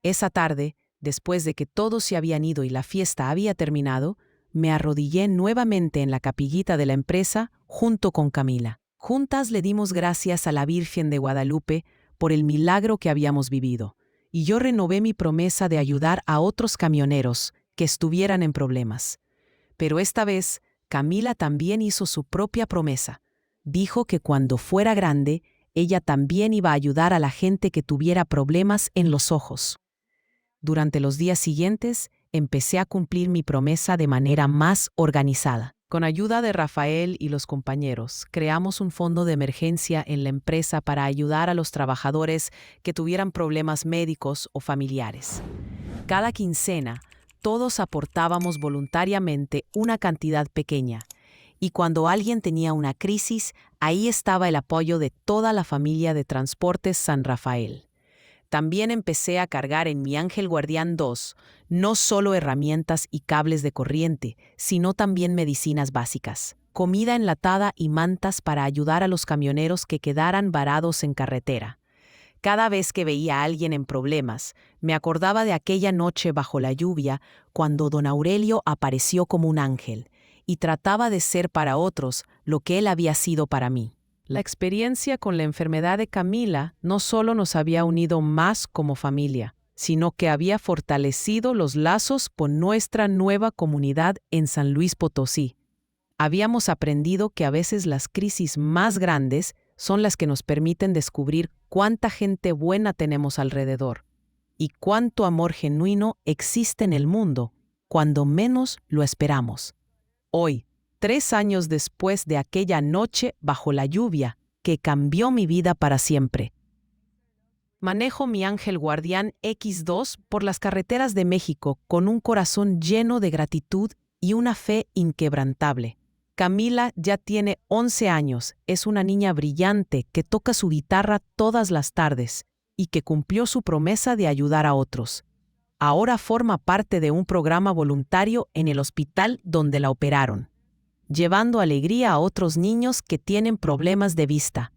Esa tarde, después de que todos se habían ido y la fiesta había terminado, me arrodillé nuevamente en la capillita de la empresa junto con Camila. Juntas le dimos gracias a la Virgen de Guadalupe por el milagro que habíamos vivido, y yo renové mi promesa de ayudar a otros camioneros que estuvieran en problemas. Pero esta vez, Camila también hizo su propia promesa. Dijo que cuando fuera grande, ella también iba a ayudar a la gente que tuviera problemas en los ojos. Durante los días siguientes, empecé a cumplir mi promesa de manera más organizada. Con ayuda de Rafael y los compañeros, creamos un fondo de emergencia en la empresa para ayudar a los trabajadores que tuvieran problemas médicos o familiares. Cada quincena, todos aportábamos voluntariamente una cantidad pequeña, y cuando alguien tenía una crisis, ahí estaba el apoyo de toda la familia de Transportes San Rafael. También empecé a cargar en mi Ángel Guardián 2 no solo herramientas y cables de corriente, sino también medicinas básicas, comida enlatada y mantas para ayudar a los camioneros que quedaran varados en carretera. Cada vez que veía a alguien en problemas, me acordaba de aquella noche bajo la lluvia cuando don Aurelio apareció como un ángel y trataba de ser para otros lo que él había sido para mí. La experiencia con la enfermedad de Camila no solo nos había unido más como familia, sino que había fortalecido los lazos con nuestra nueva comunidad en San Luis Potosí. Habíamos aprendido que a veces las crisis más grandes son las que nos permiten descubrir cuánta gente buena tenemos alrededor y cuánto amor genuino existe en el mundo cuando menos lo esperamos. Hoy, 3 años después de aquella noche bajo la lluvia que cambió mi vida para siempre, manejo mi Ángel Guardián X2 por las carreteras de México con un corazón lleno de gratitud y una fe inquebrantable. Camila ya tiene 11 años, es una niña brillante que toca su guitarra todas las tardes y que cumplió su promesa de ayudar a otros. Ahora forma parte de un programa voluntario en el hospital donde la operaron, llevando alegría a otros niños que tienen problemas de vista.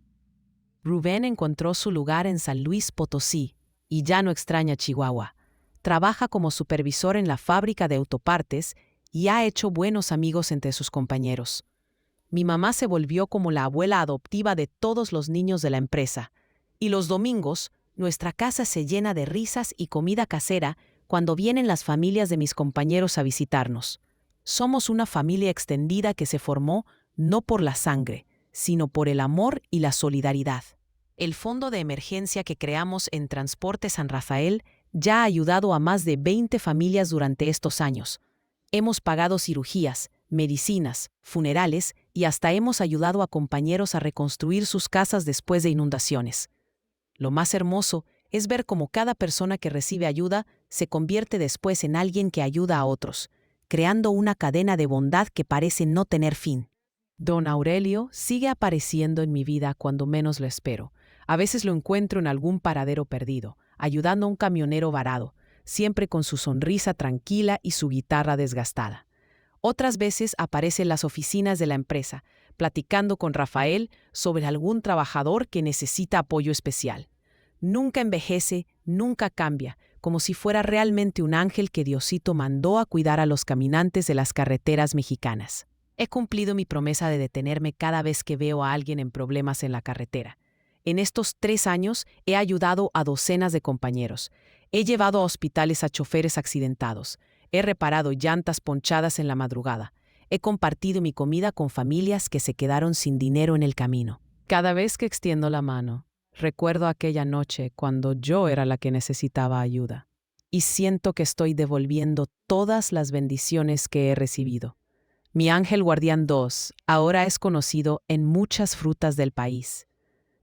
Rubén encontró su lugar en San Luis Potosí y ya no extraña Chihuahua. Trabaja como supervisor en la fábrica de autopartes y ha hecho buenos amigos entre sus compañeros. Mi mamá se volvió como la abuela adoptiva de todos los niños de la empresa, y los domingos nuestra casa se llena de risas y comida casera cuando vienen las familias de mis compañeros a visitarnos. Somos una familia extendida que se formó no por la sangre, sino por el amor y la solidaridad. El fondo de emergencia que creamos en Transporte San Rafael ya ha ayudado a más de 20 familias durante estos años. Hemos pagado cirugías, medicinas, funerales y hasta hemos ayudado a compañeros a reconstruir sus casas después de inundaciones. Lo más hermoso es ver cómo cada persona que recibe ayuda se convierte después en alguien que ayuda a otros, creando una cadena de bondad que parece no tener fin. Don Aurelio sigue apareciendo en mi vida cuando menos lo espero. A veces lo encuentro en algún paradero perdido, ayudando a un camionero varado, siempre con su sonrisa tranquila y su guitarra desgastada. Otras veces aparece en las oficinas de la empresa, platicando con Rafael sobre algún trabajador que necesita apoyo especial. Nunca envejece, nunca cambia, como si fuera realmente un ángel que Diosito mandó a cuidar a los caminantes de las carreteras mexicanas. He cumplido mi promesa de detenerme cada vez que veo a alguien en problemas en la carretera. En estos 3 años he ayudado a docenas de compañeros. He llevado a hospitales a choferes accidentados. He reparado llantas ponchadas en la madrugada. He compartido mi comida con familias que se quedaron sin dinero en el camino. Cada vez que extiendo la mano, recuerdo aquella noche cuando yo era la que necesitaba ayuda. Y siento que estoy devolviendo todas las bendiciones que he recibido. Mi Ángel Guardián 2 ahora es conocido en muchas frutas del país.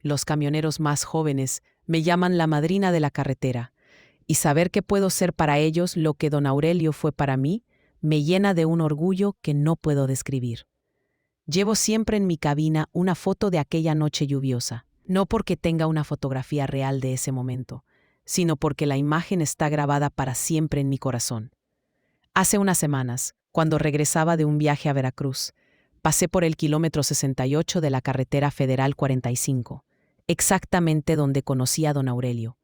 Los camioneros más jóvenes me llaman la madrina de la carretera, y saber que puedo ser para ellos lo que don Aurelio fue para mí, me llena de un orgullo que no puedo describir. Llevo siempre en mi cabina una foto de aquella noche lluviosa, no porque tenga una fotografía real de ese momento, sino porque la imagen está grabada para siempre en mi corazón. Hace unas semanas, cuando regresaba de un viaje a Veracruz, pasé por el kilómetro 68 de la carretera federal 45, exactamente donde conocí a don Aurelio.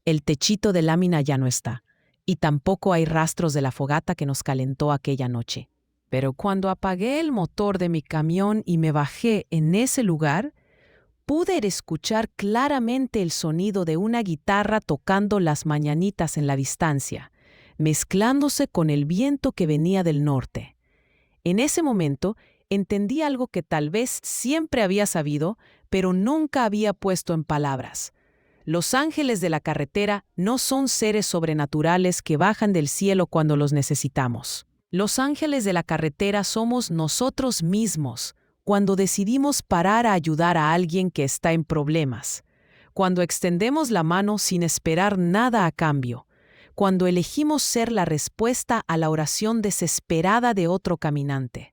El techito de lámina ya no está, y tampoco hay rastros de la fogata que nos calentó aquella noche. Pero cuando apagué el motor de mi camión y me bajé en ese lugar, pude escuchar claramente el sonido de una guitarra tocando las mañanitas en la distancia, mezclándose con el viento que venía del norte. En ese momento entendí algo que tal vez siempre había sabido, pero nunca había puesto en palabras. Los ángeles de la carretera no son seres sobrenaturales que bajan del cielo cuando los necesitamos. Los ángeles de la carretera somos nosotros mismos, cuando decidimos parar a ayudar a alguien que está en problemas, cuando extendemos la mano sin esperar nada a cambio, cuando elegimos ser la respuesta a la oración desesperada de otro caminante.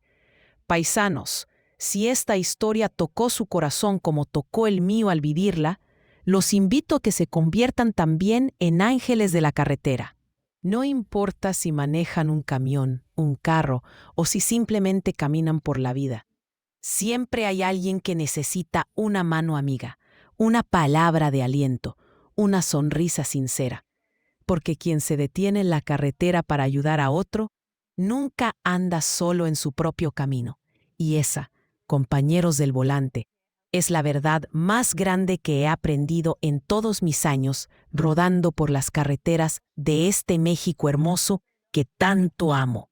Paisanos, si esta historia tocó su corazón como tocó el mío al vivirla, los invito a que se conviertan también en ángeles de la carretera. No importa si manejan un camión, un carro o si simplemente caminan por la vida. Siempre hay alguien que necesita una mano amiga, una palabra de aliento, una sonrisa sincera. Porque quien se detiene en la carretera para ayudar a otro, nunca anda solo en su propio camino. Y esa, compañeros del volante, es la verdad más grande que he aprendido en todos mis años rodando por las carreteras de este México hermoso que tanto amo.